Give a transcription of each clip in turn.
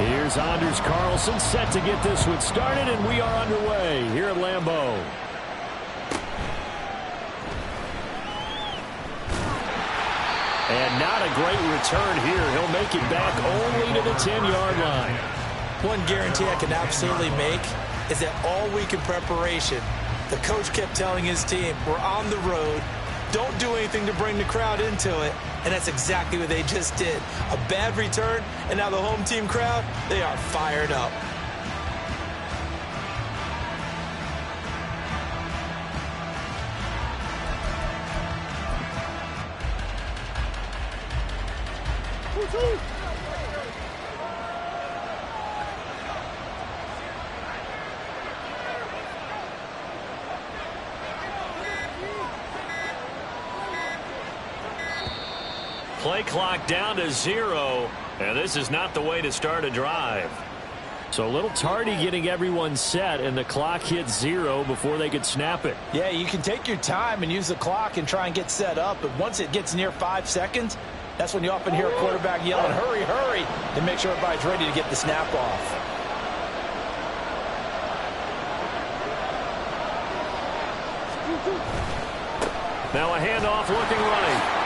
Here's Anders Carlson set to get this one started, and we are underway here at Lambeau. And not a great return here. He'll make it back only to the 10-yard line. One guarantee I can absolutely make is that all week in preparation, the coach kept telling his team, we're on the road, don't do anything to bring the crowd into it, and that's exactly what they just did. A bad return, and now the home team crowd, they are fired up. Play clock down to 0, and this is not the way to start a drive. So a little tardy getting everyone set, and the clock hits 0 before they could snap it. Yeah, you can take your time and use the clock and try and get set up, but once it gets near 5 seconds, that's when you often hear a quarterback yelling, hurry, hurry, to make sure everybody's ready to get the snap off. Now a handoff looking right.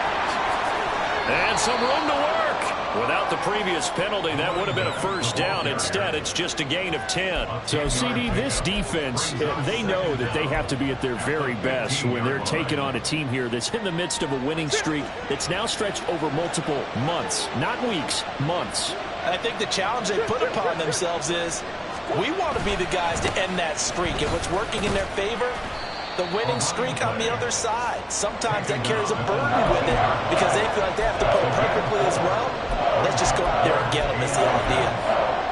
And some room to work. Without the previous penalty, that would have been a first down. Instead, it's just a gain of 10. So, CD, this defense, they know that they have to be at their very best when they're taking on a team here that's in the midst of a winning streak that's now stretched over multiple months. Not weeks, months. I think the challenge they put upon themselves is we want to be the guys to end that streak. And what's working in their favor? The winning streak on the other side. Sometimes that carries a burden with it because they feel like they have to play perfectly as well. Let's just go out there and get them is the idea.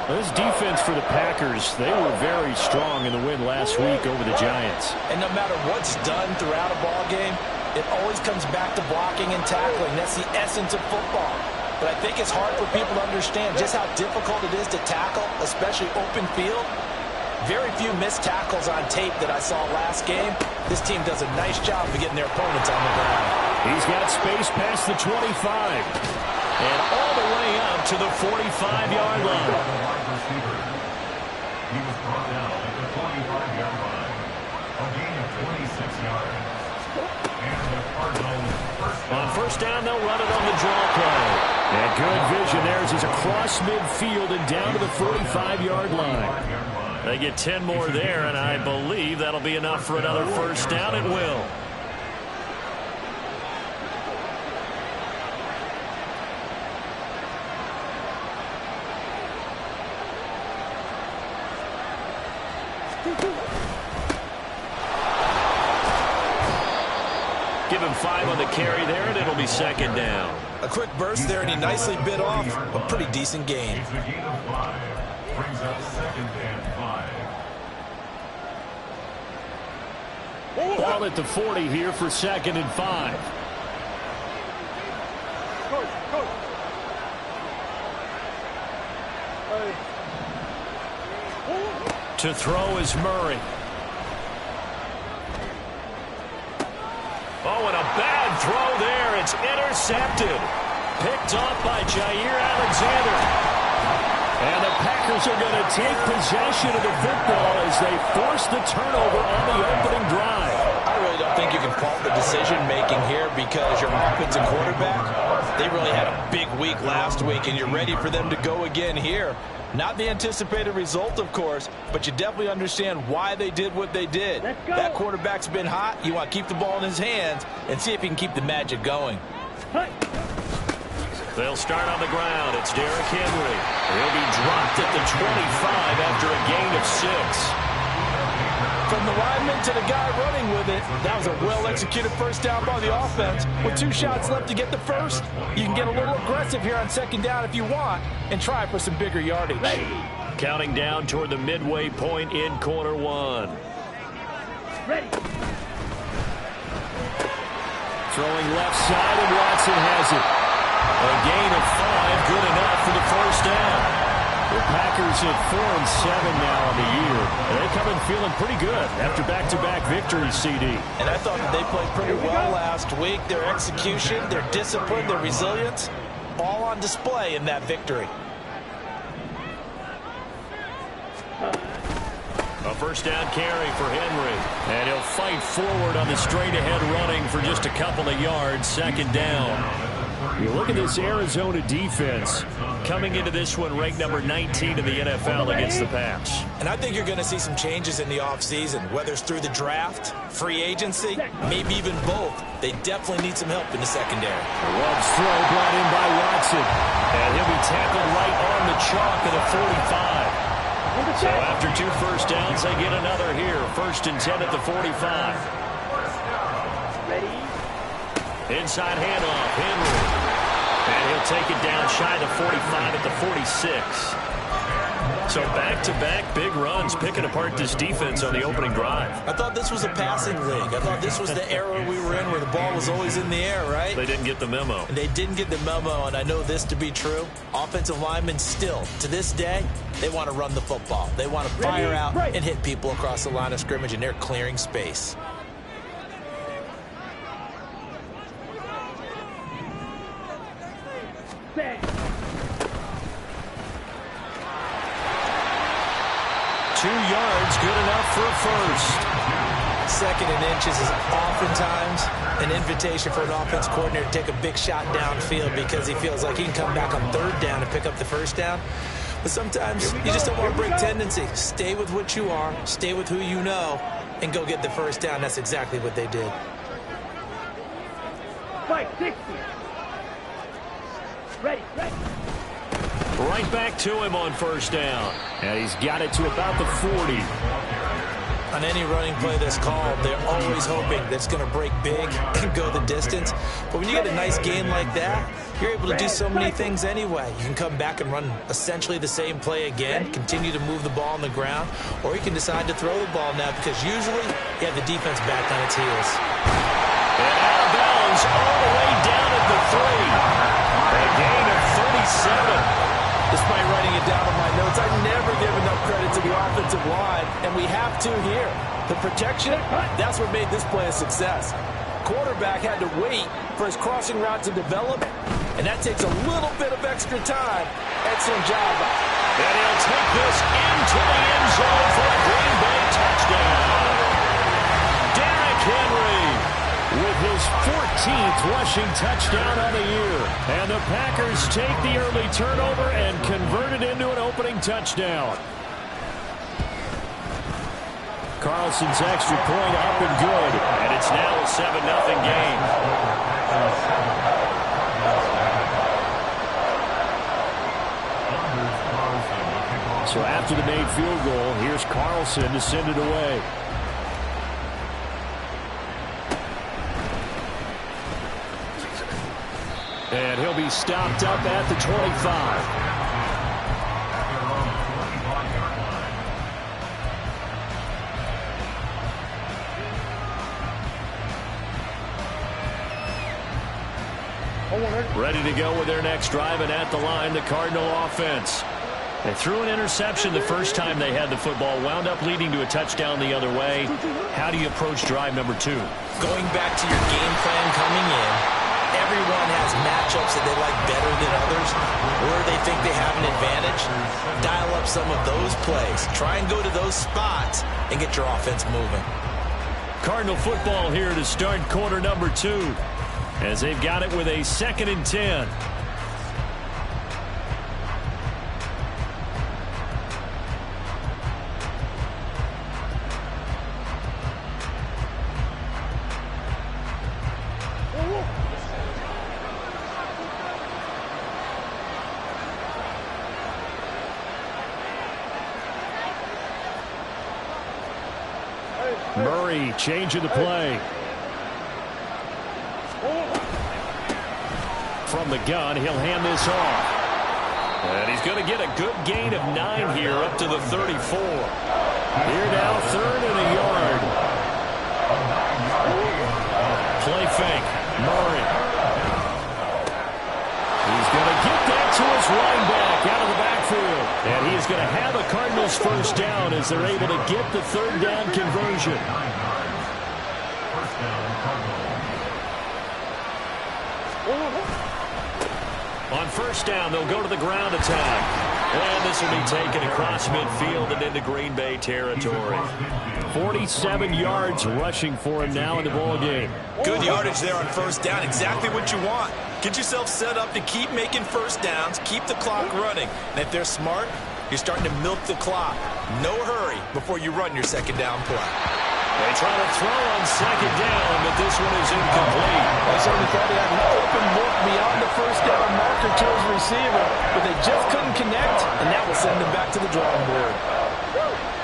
Well, this defense for the Packers, they were very strong in the win last week over the Giants. And no matter what's done throughout a ball game, it always comes back to blocking and tackling. That's the essence of football. But I think it's hard for people to understand just how difficult it is to tackle, especially open field. Very few missed tackles on tape that I saw last game. This team does a nice job of getting their opponents on the ground. He's got space past the 25. And all the way up to the 45-yard line. He was brought down at the 45-yard line. A gain of 26 yards. And the Cardinals on first down, they'll run it on the draw play. And good vision there as he's across midfield and down to the 45-yard line. They get 10 more there, and I believe that'll be enough for another first down. It will. Give him 5 on the carry there, and it'll be second down. A quick burst there, and he nicely bit off a pretty decent gain. It's a gain of 5. Brings up second and 5. Ball at the 40 here for second and 5. To throw is Murray. Oh, and a bad throw there. It's intercepted. Picked off by Jair Alexander. And the Packers are going to take possession of the football as they force the turnover on the opening drive. I really don't think you can fault the decision-making here because your offensive quarterback, they really had a big week last week, and you're ready for them to go again here. Not the anticipated result, of course, but you definitely understand why they did what they did. That quarterback's been hot. You want to keep the ball in his hands and see if he can keep the magic going. They'll start on the ground. It's Derrick Henry. He'll be dropped at the 25 after a gain of 6. From the lineman to the guy running with it, that was a well-executed first down by the offense. With 2 shots left to get the first, you can get a little aggressive here on second down if you want and try for some bigger yardage. Counting down toward the midway point in quarter 1. Ready. Throwing left side, and Watson has it. A gain of 5, good enough for the first down. The Packers at 4-7 now on the year. They come in feeling pretty good after back-to-back victories, CD. And I thought that they played pretty well last week. Their execution, their discipline, their resilience, all on display in that victory. A first down carry for Henry. And he'll fight forward on the straight-ahead running for just a couple of yards. Second down. You look at this Arizona defense coming into this one ranked number 19 in the NFL against the pass. And I think you're going to see some changes in the offseason, whether it's through the draft, free agency, maybe even both. They definitely need some help in the secondary. Love's throw brought in by Watson. And he'll be tackled right on the chalk at the 45. So after 2 first downs, they get another here. 1st and 10 at the 45. Ready? Inside handoff, Henry. And he'll take it down shy of the 45 at the 46. So back-to-back big runs picking apart this defense on the opening drive. I thought this was a passing league. I thought this was the era we were in where the ball was always in the air, right? They didn't get the memo. And they didn't get the memo, and I know this to be true. Offensive linemen still, to this day, they want to run the football. They want to fire out and hit people across the line of scrimmage, and they're clearing space. Bang. 2 yards, good enough for a first. 2nd and inches is oftentimes an invitation for an offense coordinator to take a big shot downfield because he feels like he can come back on 3rd down and pick up the first down. But sometimes you just don't want to break tendency. Stay with what you are, stay with who you know, and go get the first down. That's exactly what they did. Fight 60. Ready. Right back to him on 1st down. And he's got it to about the 40. On any running play that's called, they're always hoping that it's going to break big and go the distance. But when you get a nice game like that, you're able to do so many things anyway. You can come back and run essentially the same play again, continue to move the ball on the ground, or you can decide to throw the ball now because usually you have the defense back on its heels. And out of bounds all the way down at the 3. A gain of 37. Despite writing it down on my notes, I never give enough credit to the offensive line, and we have to here. The protection, that's what made this play a success. Quarterback had to wait for his crossing route to develop, and that takes a little bit of extra time. Excellent job. And he'll take this into the end zone for a Green Bay touchdown. Derrick Henry with his 14th rushing touchdown on the year. And the Packers take the early turnover and convert it into an opening touchdown. Carlson's extra point up and good. And it's now a 7-0 game. So after the made field goal, here's Carlson to send it away. And he'll be stopped up at the 25. Ready to go with their next drive, and at the line, the Cardinal offense. They threw an interception the first time they had the football, wound up leading to a touchdown the other way. How do you approach drive number 2? Going back to your game plan coming in, everyone has matchups that they like better than others, where they think they have an advantage. Dial up some of those plays. Try and go to those spots and get your offense moving. Cardinal football here to start quarter number 2, as they've got it with a 2nd and 10. Murray changing the play. From the gun, he'll hand this off. And he's going to get a good gain of 9 here up to the 34. Here now, 3rd and a yard. Play fake. Murray. He's going to get that to his running back out of the backfield. And he's going to have a Cardinals first down as they're able to get the 3rd down conversion. On 1st down, they'll go to the ground attack. And this will be taken across midfield and into Green Bay territory. 47 yards rushing for him now in the ball game. Good yardage there on first down. Exactly what you want. Get yourself set up to keep making first downs, keep the clock running. And if they're smart, you're starting to milk the clock. No hurry before you run your second down play. They try to throw on second down, but this one is incomplete. They certainly thought he had an open look beyond the first down marker to his receiver, but they just couldn't connect, and that will send them back to the drawing board.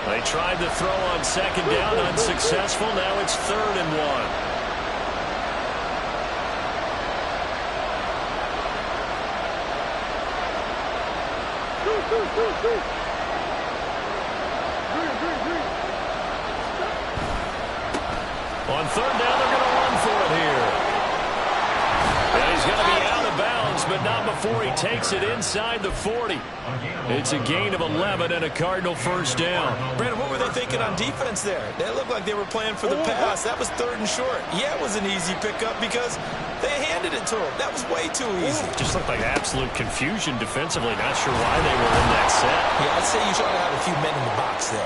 They tried to throw on second down, unsuccessful. Now it's 3rd and 1. On 3rd down, they're going to run for it here. And he's going to be out of bounds, but not before he takes it inside the 40. It's a gain of 11 and a Cardinal first down. Brandon, what were they thinking on defense there? They looked like they were playing for the pass. That was 3rd and short. Yeah, it was an easy pickup because they handed it to him. That was way too easy. Just looked like absolute confusion defensively. Not sure why they were in that set. Yeah, I'd say you should have a few men in the box there.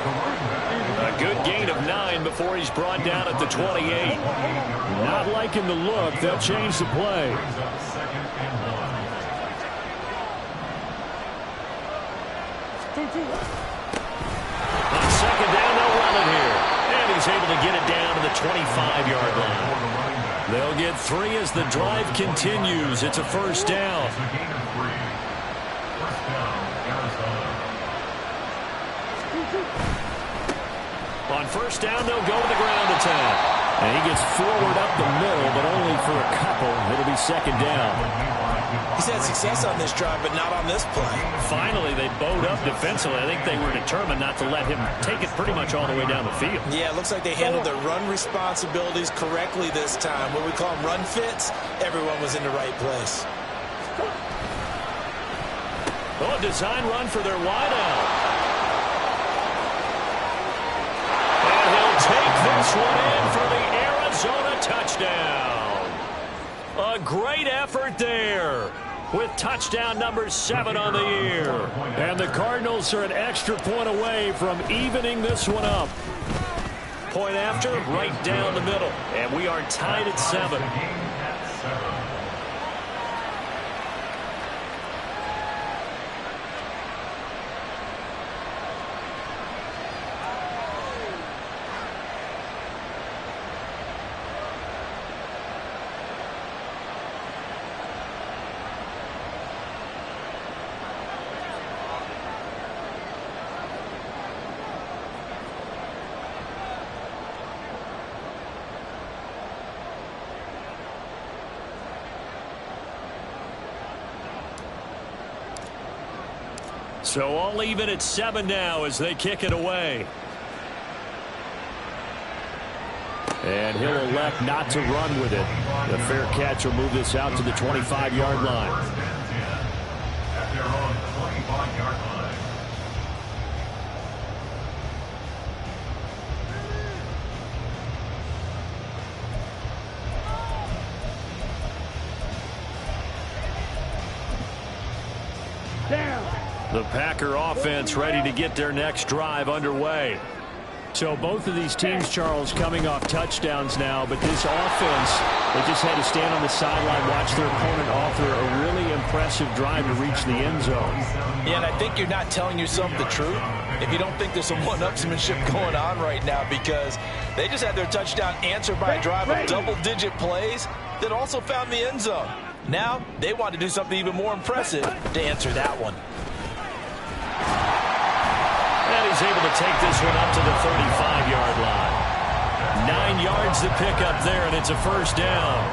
A good gain of 9 before he's brought down at the 28. Not liking the look. They'll change the play. On second down, they'll run it here. And he's able to get it down to the 25-yard line. They'll get 3 as the drive continues. It's a first down. On first down, they'll go to the ground attack. And he gets forward up the middle, but only for a couple. It'll be second down. He's had success on this drive, but not on this play. Finally, they bowed up defensively. I think they were determined not to let him take it pretty much all the way down the field. Yeah, it looks like they handled their run responsibilities correctly this time. What we call them run fits, everyone was in the right place. Oh, a design run for their wideout. And he'll take this one in for the Arizona touchdown. A great effort there with touchdown number 7 on the year. And the Cardinals are an extra point away from evening this one up. Point after, right down the middle. And we are tied at 7. So all even at 7 now as they kick it away. And he'll elect not to run with it. The fair catch will move this out to the 25-yard line. At their own 25-yard line. The Packer offense ready to get their next drive underway. So both of these teams, Charles, coming off touchdowns now, but this offense, they just had to stand on the sideline, watch their opponent author a really impressive drive to reach the end zone. Yeah, and I think you're not telling yourself the truth if you don't think there's some one-upsmanship going on right now, because they just had their touchdown answered by a drive of double-digit plays that also found the end zone. Now they want to do something even more impressive to answer that one. And he's able to take this one up to the 35-yard line. 9 yards to pick up there, and it's a first down.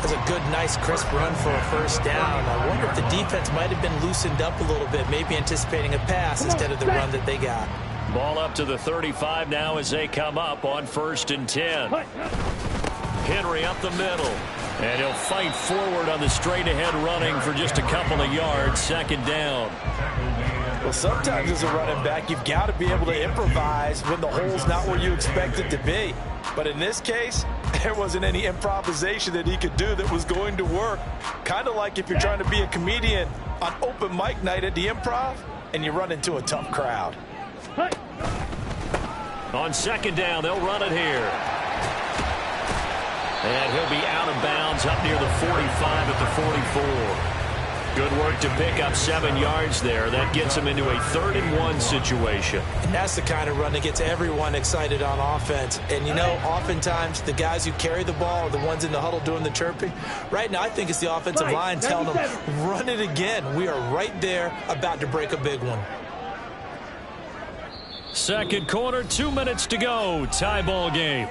That's a good, nice, crisp run for a first down. I wonder if the defense might have been loosened up a little bit, maybe anticipating a pass instead of the run that they got. Ball up to the 35 now as they come up on 1st and 10. Henry up the middle. And he'll fight forward on the straight-ahead running for just a couple of yards. Second down. Well, sometimes as a running back, you've got to be able to improvise when the hole's not where you expect it to be. But in this case, there wasn't any improvisation that he could do that was going to work. Kind of like if you're trying to be a comedian on open mic night at the Improv, and you run into a tough crowd. On second down, they'll run it here. And he'll be out of bounds up near the 45 at the 44. Good work to pick up 7 yards there. That gets him into a 3rd and 1 situation. And that's the kind of run that gets everyone excited on offense. And, you know, oftentimes the guys who carry the ball are the ones in the huddle doing the chirping. Right now, I think it's the offensive line telling them, run it again. We are right there about to break a big one. Second quarter, 2 minutes to go. Tie ball game.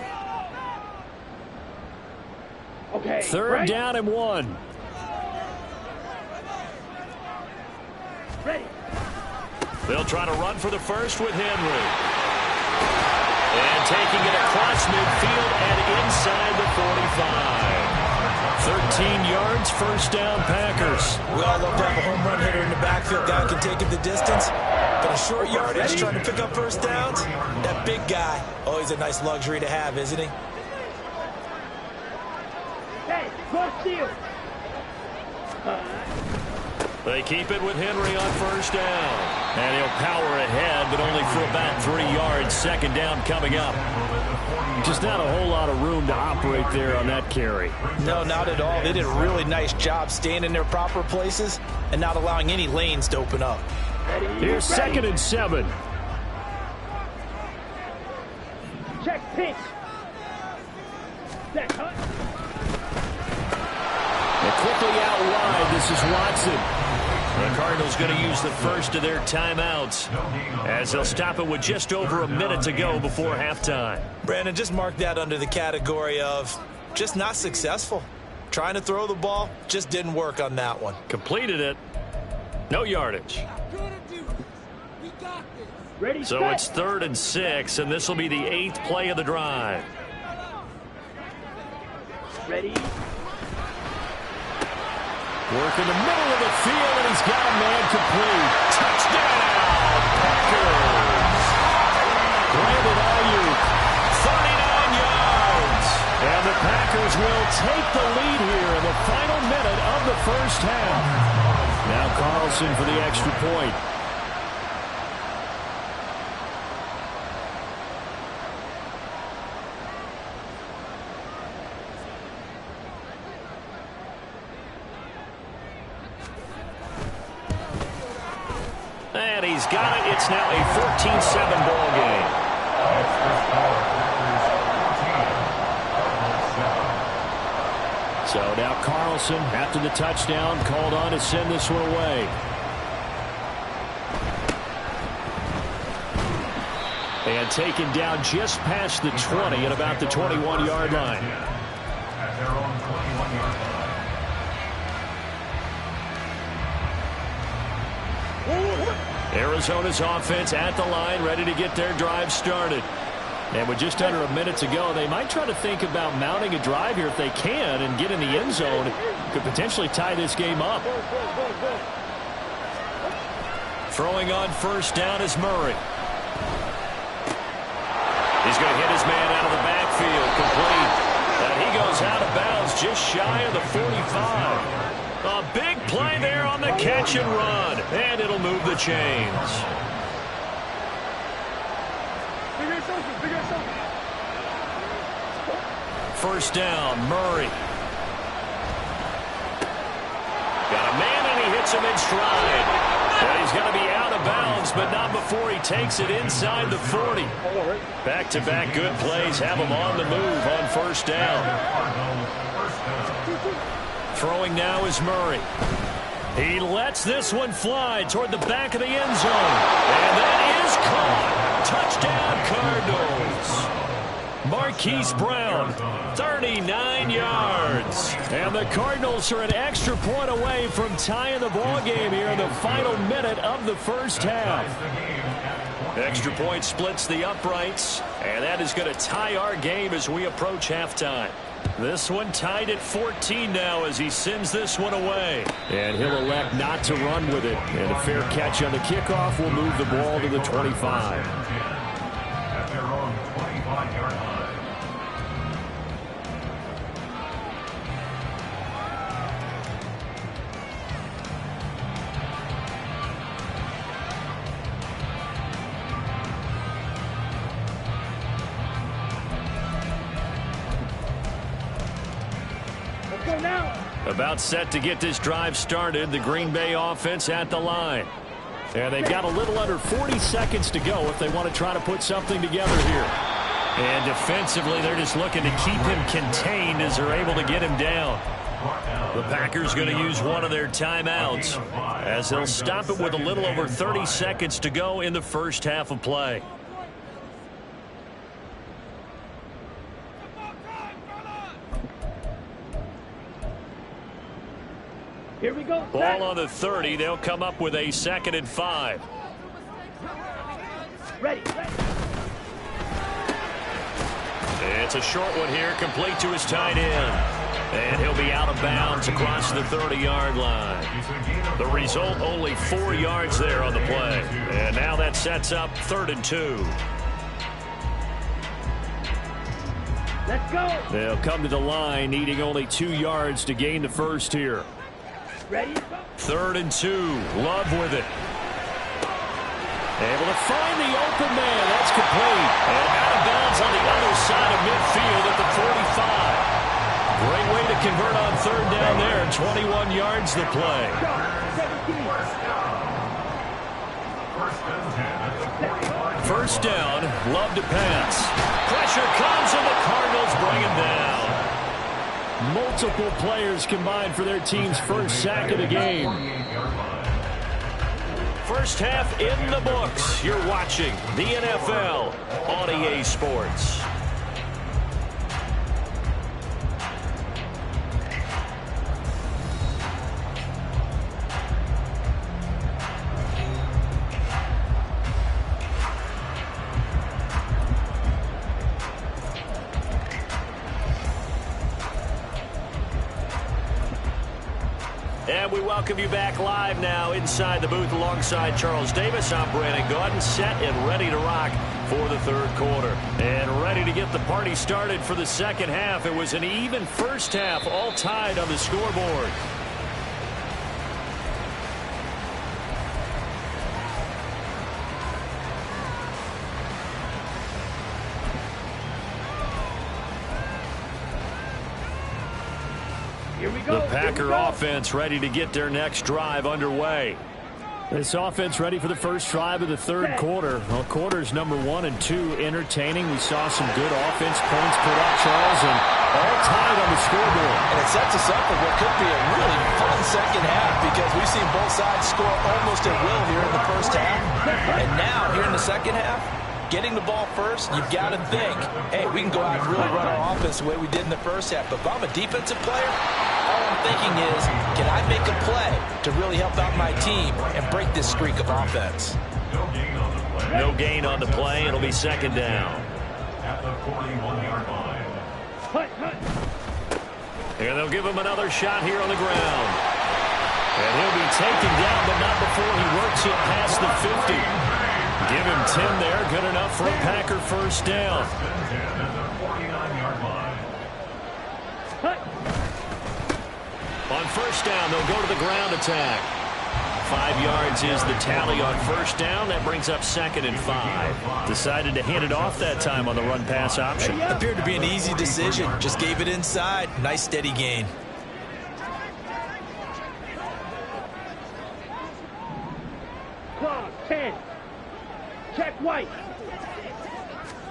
Okay. 3rd down and 1. Ready. They'll try to run for the first with Henry. And taking it across midfield and inside the 45. 13 yards, first down, Packers. We all love to have a home run hitter in the backfield. Guy can take it the distance. But a short yardage, trying to pick up first downs, that big guy, always a nice luxury to have, isn't he? Hey, cross field. They keep it with Henry on first down. And he'll power ahead, but only for about 3 yards. Second down coming up. Just not a whole lot of room to operate there on that carry. No, not at all. They did a really nice job staying in their proper places and not allowing any lanes to open up. Here's 2nd and 7. Check pitch. Set cut. And quickly out wide, this is Watson. The Cardinals going to use the first of their timeouts as they'll stop it with just over a minute to go before halftime. Brandon, just mark that under the category of just not successful. Trying to throw the ball, just didn't work on that one. Completed it. No yardage. Ready, So set. it's 3rd and 6, and this will be the 8th play of the drive. Ready. Work in the middle of the field, and he's got a man complete. Touchdown, Packers! Brandon Ayuk, 39 yards. And the Packers will take the lead here in the final minute of the first half. Now Carlson for the extra point. And he's got it. It's now a 14-7 ball game. So now Carlson, after the touchdown, called on to send this one away. And taken down just past the 20 at about the 21-yard line. At their own 21-yard line. Arizona's offense at the line, ready to get their drive started. And with just under a minute to go, they might try to think about mounting a drive here if they can and get in the end zone. Could potentially tie this game up. Throwing on first down is Murray. He's going to hit his man out of the backfield, complete. And he goes out of bounds just shy of the 45. A big play there on the catch and run. And it'll move the chains. First down, Murray. Got a man, and he hits him in stride. And he's going to be out of bounds, but not before he takes it inside the 40. Back-to-back good plays have him on the move on first down. Throwing now is Murray. He lets this one fly toward the back of the end zone. And that is caught. Touchdown, Cardinals. Marquise Brown, 39 yards. And the Cardinals are an extra point away from tying the ball game here in the final minute of the first half. Extra point splits the uprights, and that is going to tie our game as we approach halftime. This one tied at 14 now as he sends this one away. And he'll elect not to run with it. And a fair catch on the kickoff will move the ball to the 25. At their own 25-yard line. About set to get this drive started. The Green Bay offense at the line. And they've got a little under 40 seconds to go if they want to try to put something together here. And defensively, they're just looking to keep him contained as they're able to get him down. The Packers going to use one of their timeouts as they'll stop it with a little over 30 seconds to go in the first half of play. Here we go. Ball on the 30. They'll come up with a 2nd and 5. Ready. It's a short one here, complete to his tight end. And he'll be out of bounds across the 30-yard line. The result, only 4 yards there on the play. And now that sets up 3rd and 2. Let's go. They'll come to the line, needing only 2 yards to gain the first here. Ready. 3rd and 2. Love with it. Able to find the open man. That's complete. And out of bounds on the other side of midfield at the 45. Great way to convert on 3rd down there. 21 yards to play. First down. Love to pass. Pressure comes and the Cardinals bring him down. Multiple players combined for their team's first sack of the game. First half in the books. You're watching the NFL on EA Sports. And we welcome you back live now inside the booth alongside Charles Davis. I'm Brandon Gaudin, set and ready to rock for the 3rd quarter. And ready to get the party started for the 2nd half. It was an even first half, all tied on the scoreboard. Here we go. The Packer offense ready to get their next drive underway. This offense ready for the first drive of the 3rd quarter. Well, quarters number 1 and 2 entertaining. We saw some good offense points put up, Charles, and all tied on the scoreboard. And it sets us up for what could be a really fun 2nd half because we've seen both sides score almost at will here in the first half. And now, here in the 2nd half, getting the ball first, you've got to think, hey, we can go out and really run our offense the way we did in the first half. But if I'm a defensive player, all I'm thinking is, can I make a play to really help out my team and break this streak of offense? No gain on the play. It'll be 2nd down. At the 41-yard line. And they'll give him another shot here on the ground. And he'll be taken down, but not before he works it past the 50. Give him 10 there. Good enough for a Packer first down. At the 49-yard line. On first down, they'll go to the ground attack. 5 yards is the tally on first down. That brings up 2nd and 5. Decided to hand it off that time on the run-pass option. Appeared to be an easy decision. Just gave it inside. Nice steady gain. Clock 10. Check white.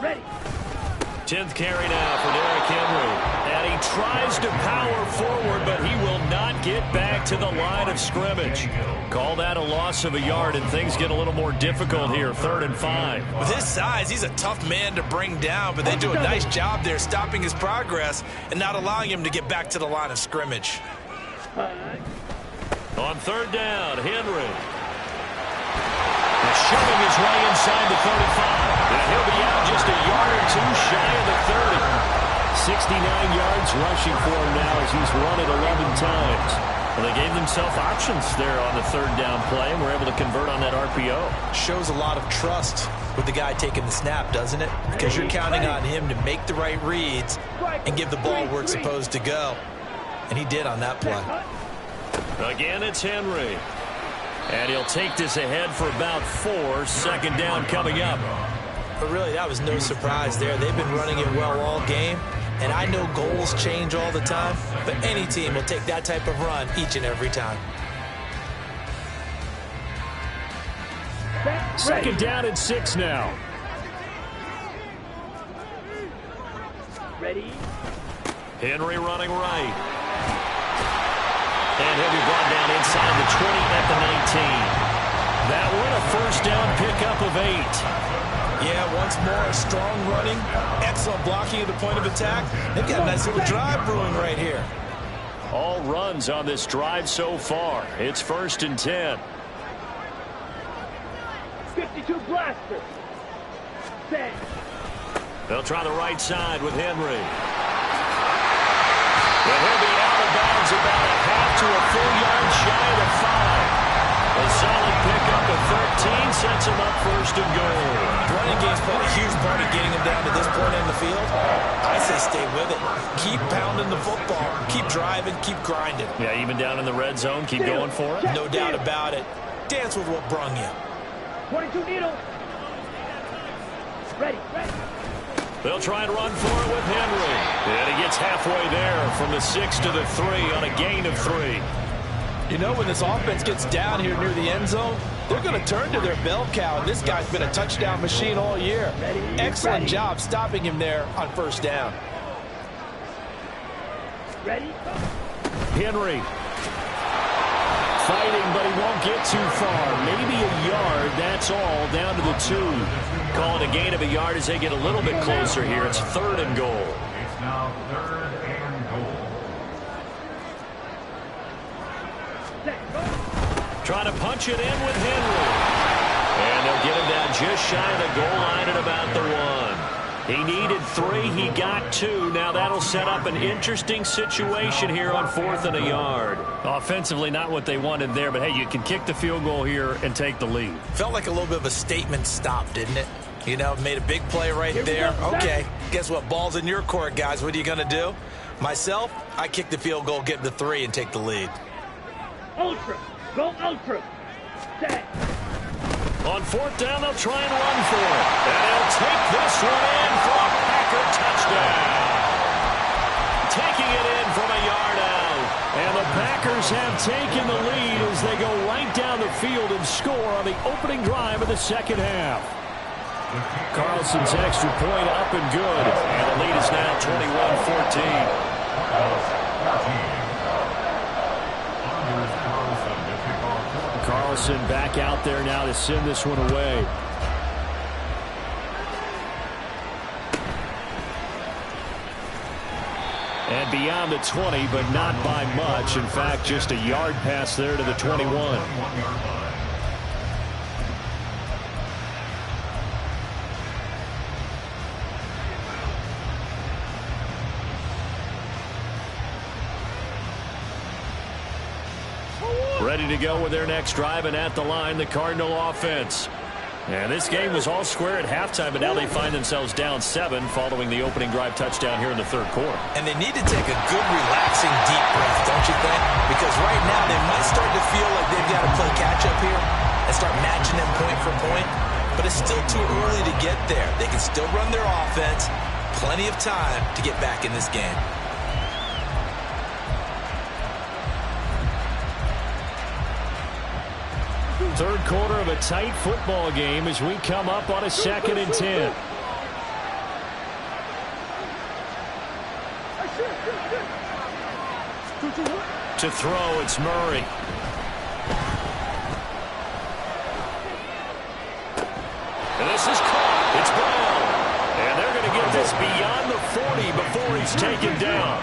Ready. 10th carry now for Derrick Henry. And he tries to power forward, but he will not get back to the line of scrimmage. Call that a loss of a yard, and things get a little more difficult here. 3rd and 5. With his size, he's a tough man to bring down, but they do a nice job there stopping his progress and not allowing him to get back to the line of scrimmage. On 3rd down, Henry. Shoving his way inside the 35. And he'll be out just a yard or 2 shy of the 30. 69 yards rushing for him now as he's run it 11 times. Well, they gave themselves options there on the 3rd down play and were able to convert on that RPO. Shows a lot of trust with the guy taking the snap, doesn't it? Because you're counting on him to make the right reads and give the ball where it's supposed to go. And he did on that play. Again, it's Henry. And he'll take this ahead for about 4. 2nd down coming up. But really, that was no surprise there. They've been running it well all game. And I know goals change all the time, but any team will take that type of run each and every time. Second down and 6 now. Ready? Henry running right. And he'll be brought down inside the 20 at the 19. That one a first down pickup of 8. Yeah, once more, strong running, excellent blocking at the point of attack. They've got a nice little drive brewing right here. All runs on this drive so far. It's 1st and 10. 52 blaster. Set. They'll try the right side with Henry. And he'll be out of bounds about a half to a full yard shy of the 5. A solid pickup of 13 sets him up 1st and goal. Running game's playing a huge part of getting him down to this point in the field. I say stay with it. Keep pounding the football. Keep driving. Keep grinding. Yeah, even down in the red zone, keep going for it. No doubt about it. Dance with what brung you. 22 needle. Ready, ready. They'll try and run for it with Henry. And he gets halfway there from the 6 to the 3 on a gain of 3. You know, when this offense gets down here near the end zone, they're going to turn to their bell cow. And this guy's been a touchdown machine all year. Excellent job stopping him there on 1st down. Ready? Henry. Fighting, but he won't get too far. Maybe a yard, that's all, down to the 2. Call it a gain of a yard as they get a little bit closer here. It's 3rd and goal. It's now 3rd and goal. Trying to punch it in with Henry. And they'll get him down just shy of the goal line at about the 1. He needed 3. He got 2. Now that'll set up an interesting situation here on 4th and a yard. Offensively, not what they wanted there, but hey, you can kick the field goal here and take the lead. Felt like a little bit of a statement stop, didn't it? You know, made a big play right there. Okay, guess what? Ball's in your court, guys. What are you going to do? Myself, I kick the field goal, get the 3, and take the lead. Ultra. Go ultra. Set. On 4th down, they'll try and run for it. And they'll take this one in for a Packer touchdown. Taking it in from a yard out. And the Packers have taken the lead as they go right down the field and score on the opening drive of the 2nd half. Carlson's extra point up and good. And the lead is now 21-14. Carlson back out there now to send this one away. And beyond the 20, but not by much. In fact, just a yard pass there to the 21. Ready to go with their next drive, and at the line, the Cardinal offense. And this game was all square at halftime, but now they find themselves down 7 following the opening drive touchdown here in the 3rd quarter. And they need to take a good, relaxing, deep breath, don't you think? Because right now they might start to feel like they've got to play catch-up here and start matching them point for point. But it's still too early to get there. They can still run their offense. Plenty of time to get back in this game. Third quarter of a tight football game as we come up on a 2nd and 10. To throw, it's Murray. And this is caught. It's Brown. And they're going to get this beyond the 40 before he's taken down.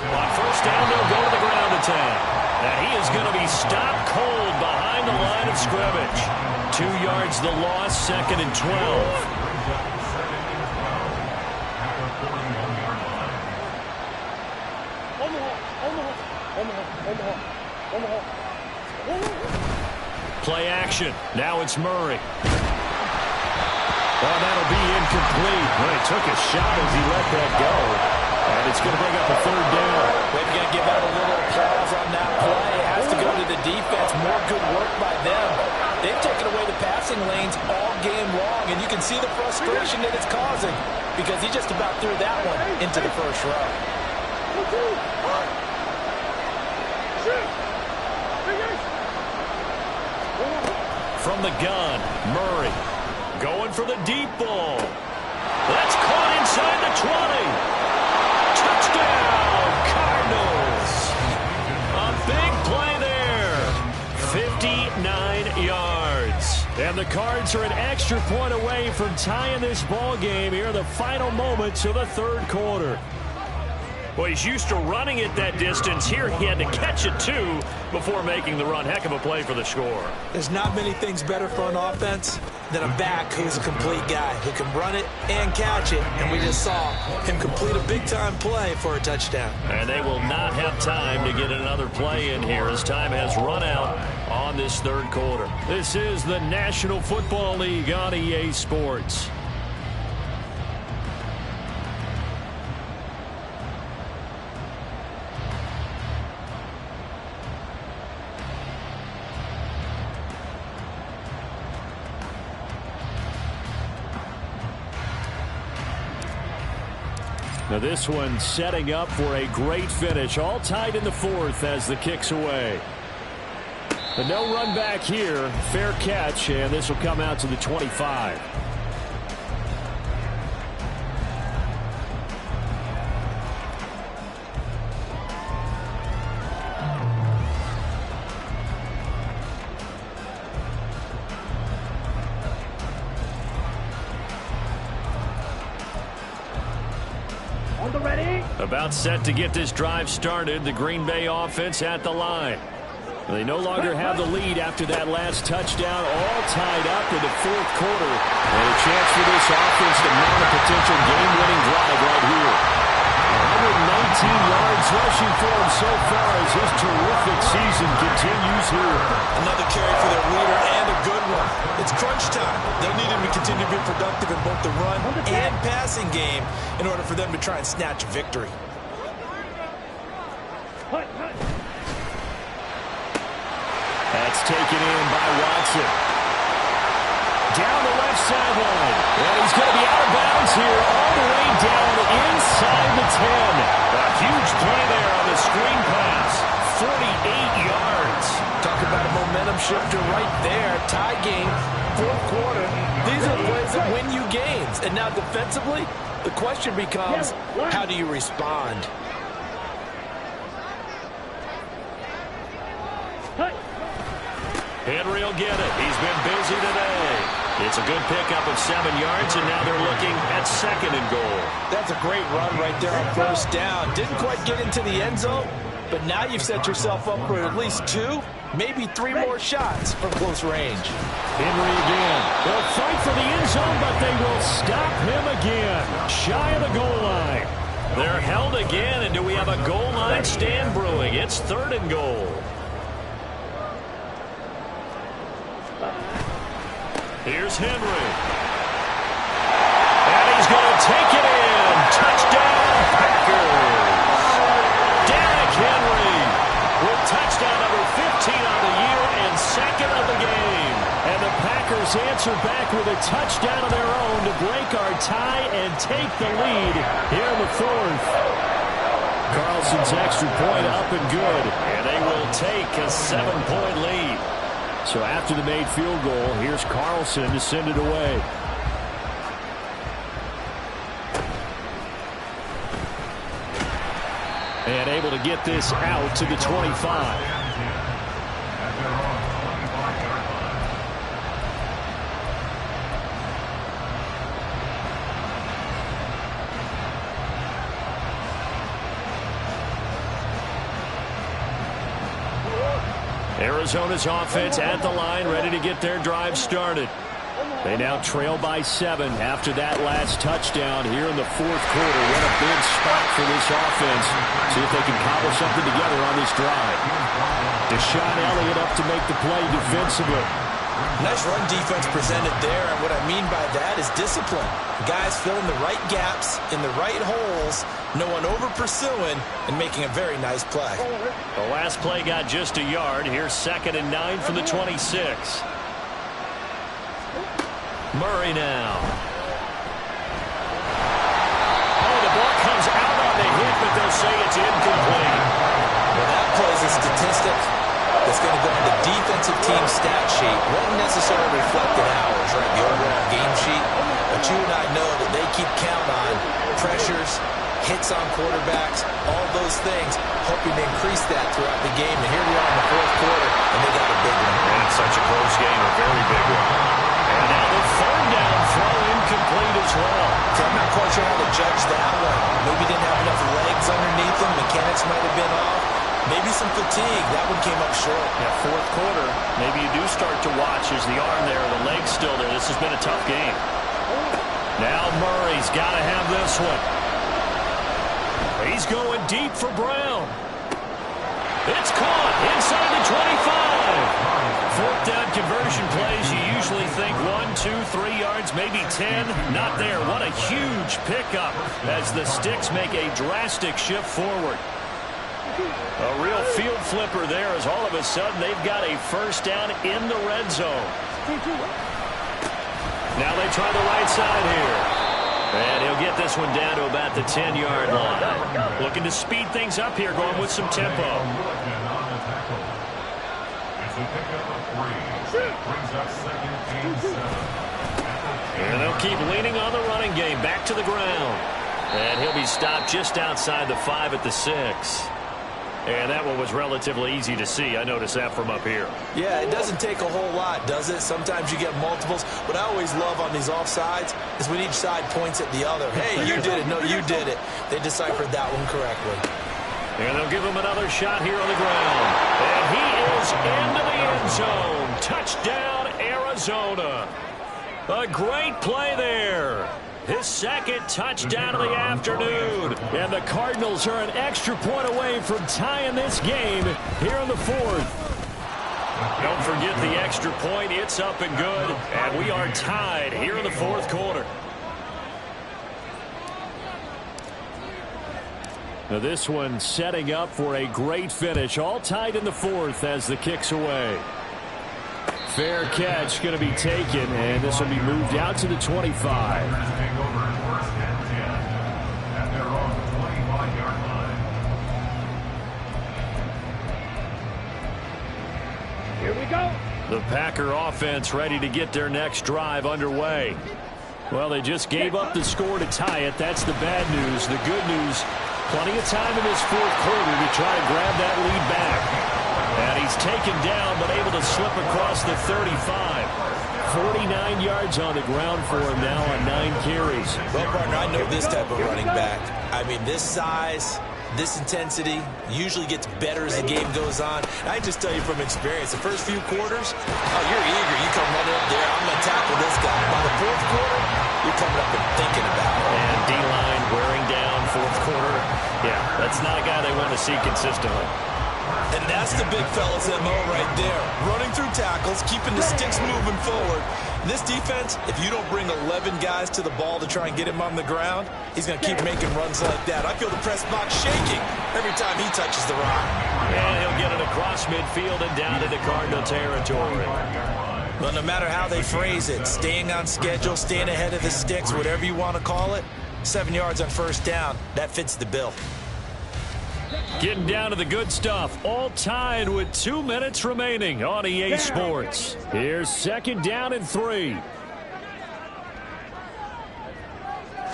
On 1st down, they'll go to the ground attack. Now he is going to be stopped cold behind the line of scrimmage. 2 yards the loss, 2nd and 12. Play action. Now it's Murray. Oh, that'll be incomplete. Well, he took a shot as he let that go. And it's going to bring up a 3rd down. We've got to give out a little applause on that play. It has to go to the defense. More good work by them. They've taken away the passing lanes all game long, and you can see the frustration that it's causing because he just about threw that one into the first row. From the gun, Murray going for the deep ball. That's caught inside the 20. Touchdown, Cardinals. A big play there. 59 yards. And the Cards are an extra point away from tying this ball game here in the final moments of the third quarter. Well, he's used to running it that distance. Here he had to catch it, too, before making the run. Heck of a play for the score. There's not many things better for an offense than a back who's a complete guy who can run it and catch it. And we just saw him complete a big-time play for a touchdown. And they will not have time to get another play in here as time has run out on this third quarter. This is the National Football League on EA Sports. Now this one setting up for a great finish. All tied in the fourth as the kick's away. The no run back here. Fair catch, and this will come out to the 25. About set to get this drive started. The Green Bay offense at the line. They no longer have the lead after that last touchdown. All tied up in the fourth quarter. And a chance for this offense to mount a potential game-winning drive right here. 119 yards rushing for him so far as his terrific season continues here. Another carry for their leader and a good one. It's crunch time. They'll need him to continue to be productive in both the run and passing game in order for them to try and snatch a victory. That's taken in by Watson. Down the left sideline. And he's going to be out of bounds here all the way down inside the 10. A huge play there on the screen pass. 48 yards. Talk about a momentum shifter right there. Tie game, fourth quarter. These are plays that win you games. And now defensively, the question becomes, how do you respond? Henry will get it. He's been busy today. It's a good pickup of 7 yards, and now they're looking at second and goal. That's a great run right there on first down. Didn't quite get into the end zone, but now you've set yourself up for at least 2, maybe 3 more shots from close range. Henry again. They'll fight for the end zone, but they will stop him again. Shy of the goal line. They're held again, and do we have a goal line stand brewing? It's third and goal. Here's Henry. And he's going to take it in. Touchdown, Packers. Derrick Henry with touchdown number 15 on the year and second of the game. And the Packers answer back with a touchdown of their own to break our tie and take the lead here in the fourth. Carlson's extra point up and good. And they will take a 7-point lead. So after the made field goal, here's Carlson to send it away. And able to get this out to the 25. Arizona's offense at the line, ready to get their drive started. They now trail by 7 after that last touchdown here in the fourth quarter. What a big spot for this offense. See if they can cobble something together on this drive. Deshaun Elliott up to make the play defensively. Nice run defense presented there, and what I mean by that is discipline. Guys filling the right gaps in the right holes, no one over pursuing, and making a very nice play. The last play got just a yard. Here's 2nd and 9 from the 26. Murray now. Oh, the ball comes out on the hit, but they'll say it's incomplete. Well, that plays a statistic that's going to go on the defensive team stat sheet. Won't necessarily reflect in ours, right, the overall game sheet. But you and I know that they keep count on pressures, hits on quarterbacks, all those things, hoping to increase that throughout the game. And here we are in the fourth quarter, and they got a big one. And it's such a close game, a very big one. And now the third down throw incomplete as well. So I'm not quite sure how to judge that one. Maybe didn't have enough legs underneath him. Mechanics might have been off. Maybe some fatigue. That one came up short. Yeah, fourth quarter, maybe you do start to watch as the arm there, the leg's still there. This has been a tough game. Now Murray's got to have this one. He's going deep for Brown. It's caught inside the 25. Fourth down conversion plays, you usually think 1, 2, 3 yards, maybe 10. Not there. What a huge pickup as the Sticks make a drastic shift forward. A real field flipper there as all of a sudden they've got a first down in the red zone. Now they try the right side here. And he'll get this one down to about the 10-yard line. Looking to speed things up here, going with some tempo. And they'll keep leaning on the running game. Back to the ground. And he'll be stopped just outside the 5 at the 6. And that one was relatively easy to see. I noticed that from up here. Yeah, it doesn't take a whole lot, does it? Sometimes you get multiples. What I always love on these offsides is when each side points at the other. Hey, you did it. No, you did it. They deciphered that one correctly. And they'll give him another shot here on the ground. And he is into the end zone. Touchdown, Arizona. A great play there. His second touchdown of the afternoon. And the Cardinals are an extra point away from tying this game here in the fourth. Don't forget the extra point. It's up and good. And we are tied here in the fourth quarter. Now this one setting up for a great finish. All tied in the fourth as the kick's away. Fair catch going to be taken, and this will be moved out to the 25. Here we go. The Packer offense ready to get their next drive underway. Well, they just gave up the score to tie it. That's the bad news. The good news, plenty of time in this fourth quarter to try to grab that lead back. And he's taken down, but able to slip across the 35. 49 yards on the ground for him now on 9 carries. Well, partner, I know this type of running back. I mean, this size, this intensity usually gets better as the game goes on. I just tell you from experience, the first few quarters, oh, you're eager. You come running up there, I'm going to tackle this guy. By the fourth quarter, you're coming up and thinking about it. And D-line wearing down fourth quarter. Yeah, that's not a guy they want to see consistently. And that's the big fella's MO right there. Running through tackles, keeping the sticks moving forward. This defense, if you don't bring 11 guys to the ball to try and get him on the ground, he's going to keep making runs like that. I feel the press box shaking every time he touches the rock. And he'll get it across midfield and down into Cardinal territory. Well, no matter how they phrase it, staying on schedule, staying ahead of the sticks, whatever you want to call it, 7 yards on first down, that fits the bill. Getting down to the good stuff. All tied with 2 minutes remaining on EA Sports. Here's second down and 3.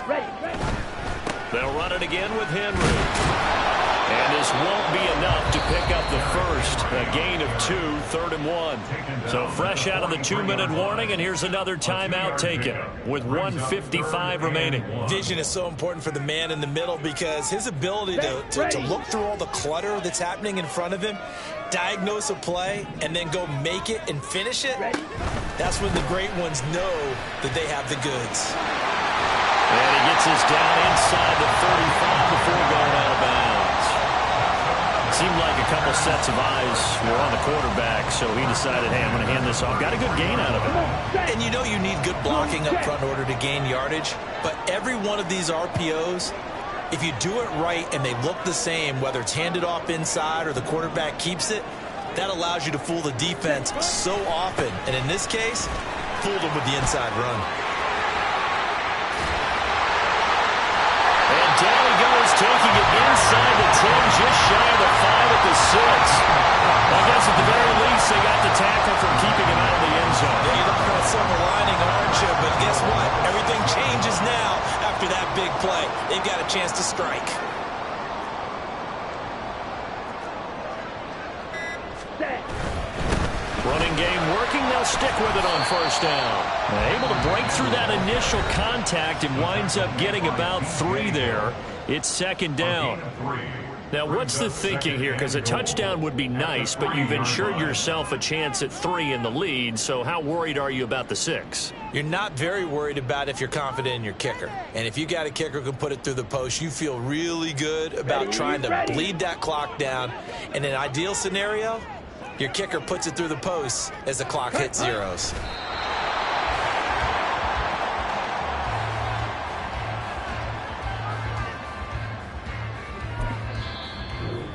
Ready. They'll run it again with Henry. And this won't be enough to pick up the first. A gain of 2, 3rd and 1. So fresh out of the 2-minute warning, and here's another timeout taken with 1:55 remaining. Vision is so important for the man in the middle because his ability to look through all the clutter that's happening in front of him, diagnose a play, and then go make it and finish it, that's when the great ones know that they have the goods. And he gets us down inside the 35 before going out of bounds. It seemed like a couple sets of eyes were on the quarterback, so he decided, hey, I'm going to hand this off. Got a good gain out of it. And you know you need good blocking up front in order to gain yardage, but every one of these RPOs, if you do it right and they look the same, whether it's handed off inside or the quarterback keeps it, that allows you to fool the defense so often. And in this case, fooled him with the inside run. And down he goes, taking it inside the 10, just shy of the 5 at the 6. I guess at the very least, they got the tackle from keeping him out of the end zone. Yeah, you're not going to silver lining, aren't you? But guess what? Everything changes now after that big play. They've got a chance to strike. Running game working. They'll stick with it on first down. Able to break through that initial contact and winds up getting about 3 there. It's second down. Now, what's the thinking here? Because a touchdown would be nice, but you've ensured yourself a chance at 3 in the lead, so how worried are you about the 6? You're not very worried about if you're confident in your kicker. And if you got a kicker who can put it through the post, you feel really good about trying to bleed that clock down. In an ideal scenario, your kicker puts it through the post as the clock hits zeros.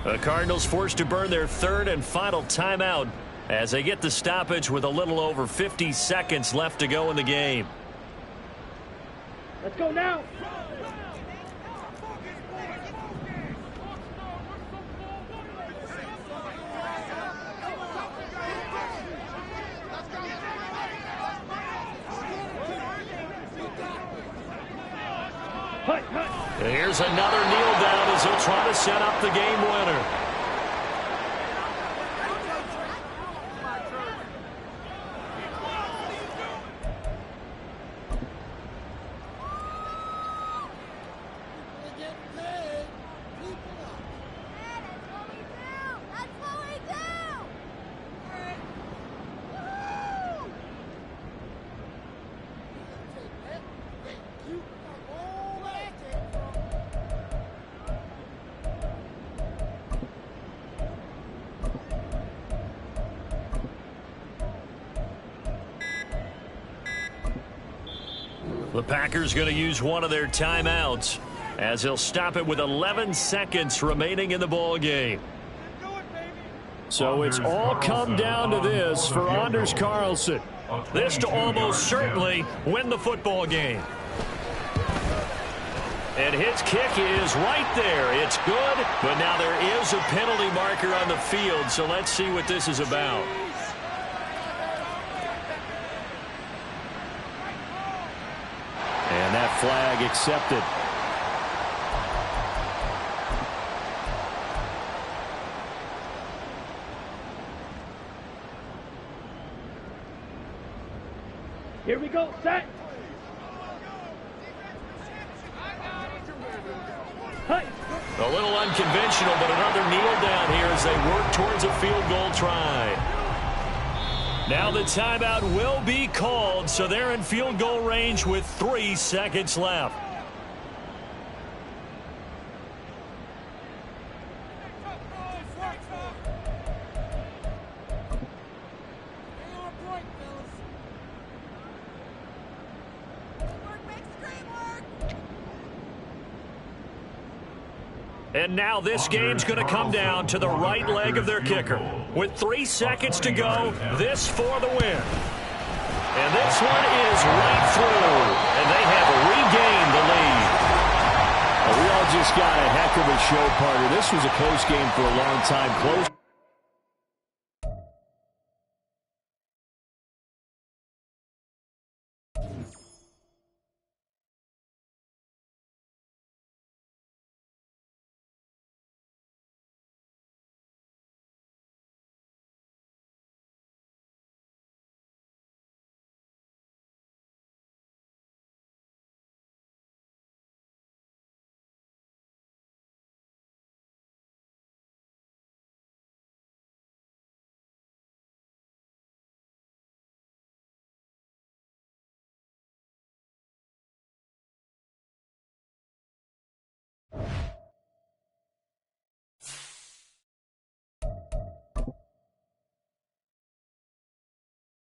The Cardinals forced to burn their third and final timeout as they get the stoppage with a little over 50 seconds left to go in the game. Let's go now. Here's another kneel down as he'll try to set up the game winner. The Packers going to use one of their timeouts as he'll stop it with 11 seconds remaining in the ball game. So it's all come down to this for Anders Carlson. This to almost certainly win the football game. And his kick is right there. It's good, but now there is a penalty marker on the field, so let's see what this is about. And that flag accepted. Here we go, set. Hey. A little unconventional, but another kneel down here as they work towards a field goal try. Now the timeout will be called, so they're in field goal range with 3 seconds left. And now this game's going to come down to the right leg of their kicker. With 3 seconds to go, this for the win. And this one is right through. And they have regained the lead. Well, we all just got a heck of a show, partner. This was a close game for a long time. Close.